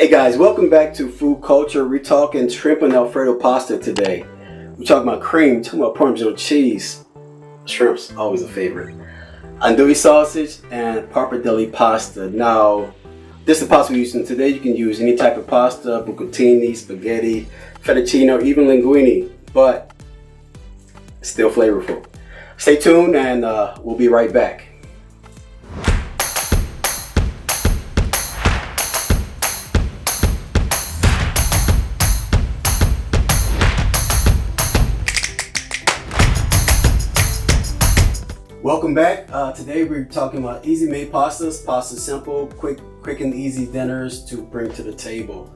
Hey guys, welcome back to Food Culture. We're talking shrimp and Alfredo pasta today. We're talking about cream, talking about parmesan cheese. Shrimp's always a favorite. Andouille sausage and pappardelle pasta. Now, this is the pasta we're using today. You can use any type of pasta, bucatini, spaghetti, fettuccine, or even linguine, but it's still flavorful. Stay tuned and we'll be right back. Welcome back. Today we're talking about easy made pastas. Pasta simple, quick and easy dinners to bring to the table.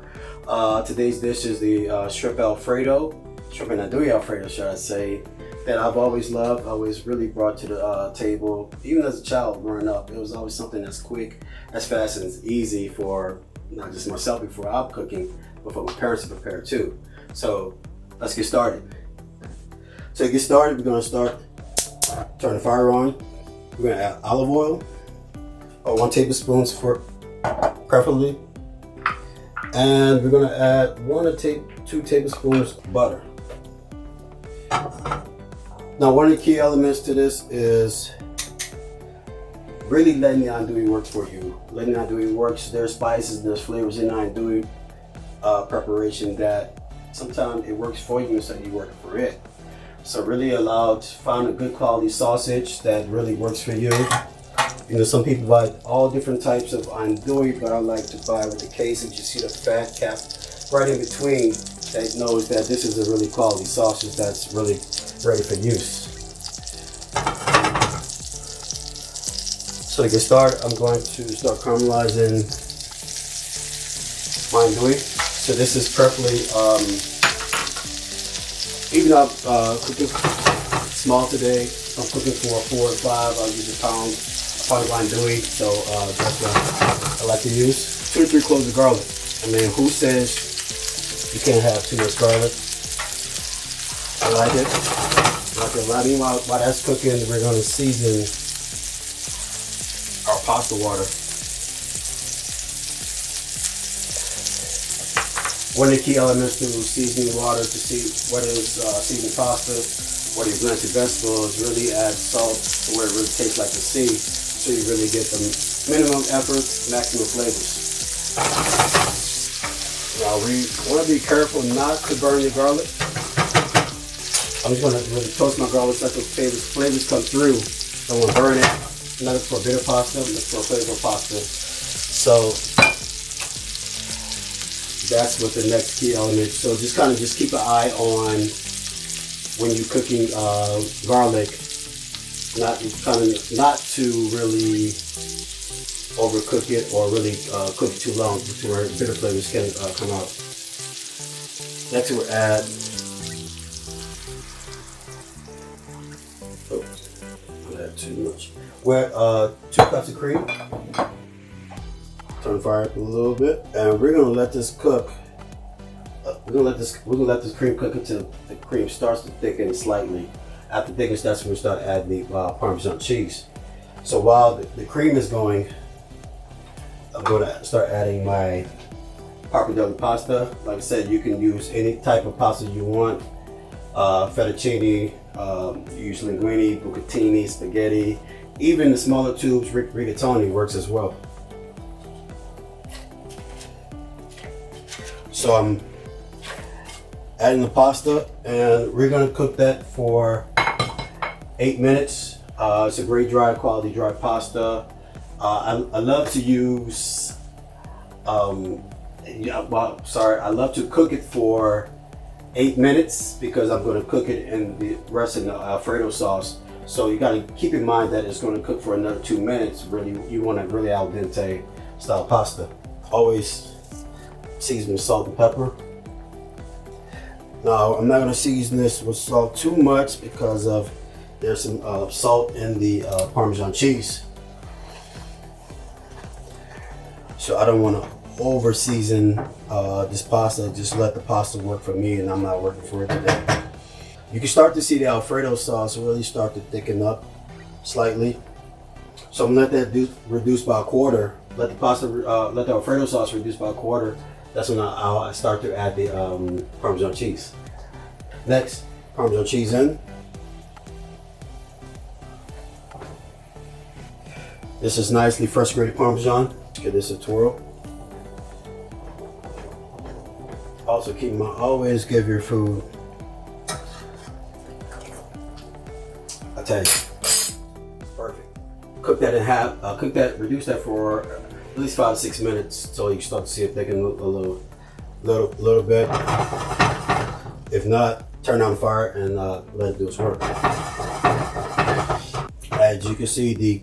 Today's dish is the shrimp Alfredo, shrimp and andouille Alfredo, should I say, that I've always loved, always really brought to the table. Even as a child growing up, it was always something that's quick, as fast, and as easy for not just myself before I'm cooking, but for my parents to prepare too. So let's get started. So to get started, we're going to turn the fire on. We're going to add olive oil, or 1 tablespoon for preferably, and we're going to add 1 or 2 tablespoons butter. Now, one of the key elements to this is really letting the andouille work for you. Letting the andouille works. There's spices, there's flavors in the andouille preparation that sometimes it works for you instead of you working for it. So really find a good quality sausage that really works for you. You know, some people buy all different types of andouille, but I like to buy with the case and you see the fat cap right in between that knows that this is a really quality sausage that's really ready for use. So to get started, I'm going to start caramelizing my andouille. So this is preferably even though I'm cooking small today, I'm cooking for 4 or 5, I'll use a pound of andouille, so that's what I like to use. 2 to 3 cloves of garlic. I mean, who says you can't have too much garlic? I like it. While that's cooking, we're going to season our pasta water. One of the key elements to seasoning water to see what is seasoned pasta, what you blend your vegetables, really add salt to where it really tastes like the sea, so you really get the minimum effort, maximum flavors. Now we want to be careful not to burn your garlic. I'm just going to really toast my garlic so that those flavors come through. Don't want to burn it. Not for bitter pasta, but for flavorful pasta. So that's what the next key element. So just keep an eye on when you're cooking garlic, not to really overcook it or really cook it too long to where bitter flavors can come out. Next we'll add not too much. We're 2 cups of cream. Turn the fire up a little bit, and we're gonna let this cook. We're gonna let this cream cook until the cream starts to thicken slightly. After thickens, that's when we start adding the Parmesan cheese. So while the cream is going, I'm gonna start adding my pappardelle pasta. Like I said, you can use any type of pasta you want. Fettuccine, use linguine, bucatini, spaghetti, even the smaller tubes, rigatoni works as well. So I'm adding the pasta, and we're gonna cook that for 8 minutes. It's a great quality dry pasta. I love to use, I love to cook it for 8 minutes because I'm gonna cook it in the rest of the Alfredo sauce. So you gotta keep in mind that it's gonna cook for another 2 minutes. Really, you want a really al dente style pasta. Always season with salt and pepper. Now, I'm not going to season this with salt too much because there's some salt in the Parmesan cheese. So I don't want to over season this pasta. Just let the pasta work for me, and I'm not working for it today. You can start to see the Alfredo sauce really start to thicken up slightly. So I'm going to let that reduce by a quarter let the pasta, let the Alfredo sauce reduce by a quarter. That's when I'll start to add the Parmesan cheese. Next, Parmesan cheese in. This is nicely fresh grated Parmesan. Give this a twirl. Also keep in mind, always give your food a taste. Perfect. Cook that in half. Reduce that for at least 5 to 6 minutes so you start to see it thicken a little bit. If not, turn on the fire and let it do its work. As you can see, the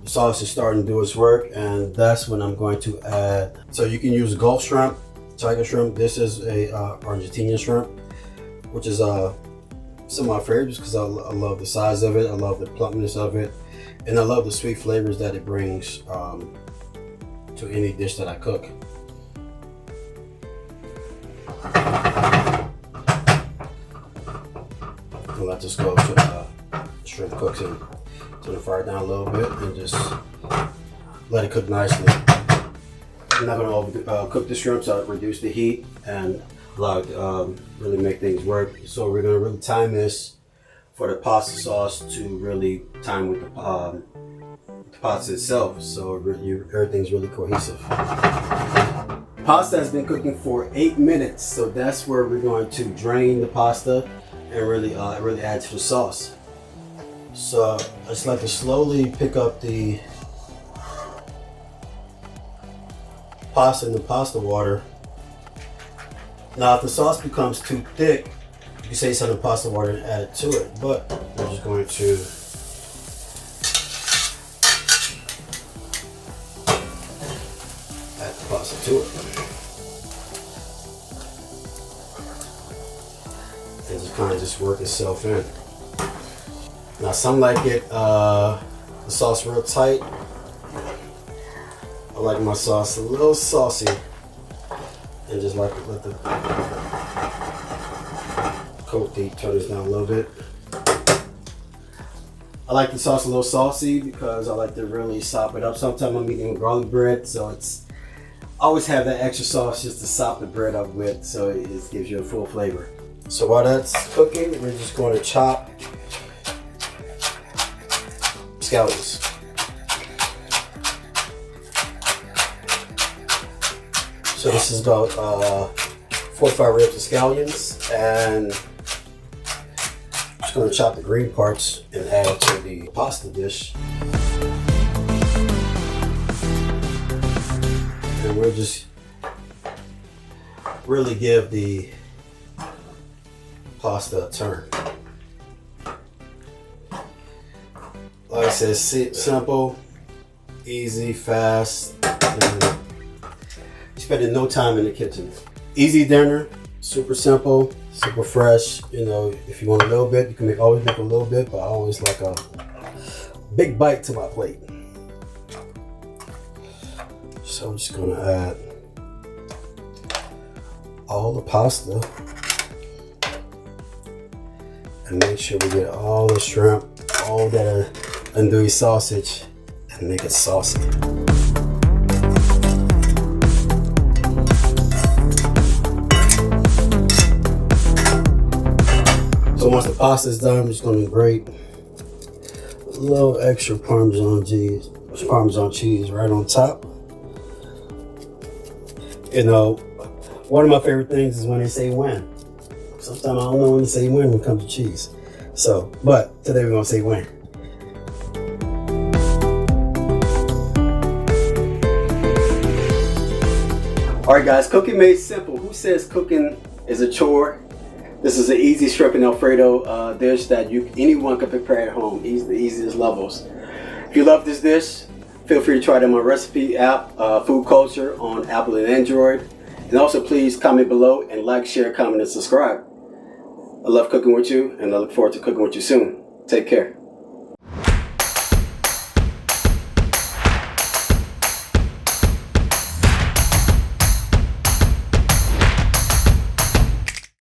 sauce is starting to do its work, and that's when I'm going to add. So you can use Gulf shrimp, Cajun shrimp. This is a Argentinian shrimp, which is some of my favorites because I love the size of it, I love the plumpness of it, and I love the sweet flavors that it brings to any dish that I cook. I'll let this go to the shrimp cooks in. Turn the fire down a little bit and just let it cook nicely. I'm not going to cook the shrimp, so I reduce the heat and allow it to really make things work. So we're going to really time this for the pasta sauce to really time with the pasta itself, so everything's really cohesive. Pasta has been cooking for 8 minutes, so that's where we're going to drain the pasta and really add to the sauce. So I just like to slowly pick up the pasta in the pasta water. Now if the sauce becomes too thick, you can save some of the pasta water and add it to it, but we're just going to add the pasta to it. And just kind of just work itself in. Now some like it, the sauce real tight. I like my sauce a little saucy, and just like to let the coat turn this down a little bit. I like the sauce a little saucy because I like to really sop it up. Sometimes I'm eating garlic bread, so I always have that extra sauce just to sop the bread up with, so it gives you a full flavor. So while that's cooking, we're just going to chop scallions. So this is about 4 to 5 ribs of scallions, and I'm just going to chop the green parts and add it to the pasta dish. And we'll just really give the pasta a turn. Like I said, simple, easy, fast, and spending no time in the kitchen. Easy dinner, super simple, super fresh. You know, if you want a little bit, you can always make a little bit, but I always like a big bite to my plate. So I'm just gonna add all the pasta and make sure we get all the shrimp, all that andouille sausage, and make it saucy. So once the pasta is done, I'm just going to grate a little extra Parmesan cheese right on top. You know, one of my favorite things is when they say when. Sometimes I don't know when to say when it comes to cheese. So, but today we're going to say when. Alright guys, cooking made simple. Who says cooking is a chore? This is an easy shrimp and Alfredo dish that anyone can prepare at home. The easiest levels. If you love this dish, feel free to try it on my recipe app, FoodCulture on Apple and Android. And also please comment below and like, share, comment, and subscribe. I love cooking with you, and I look forward to cooking with you soon. Take care.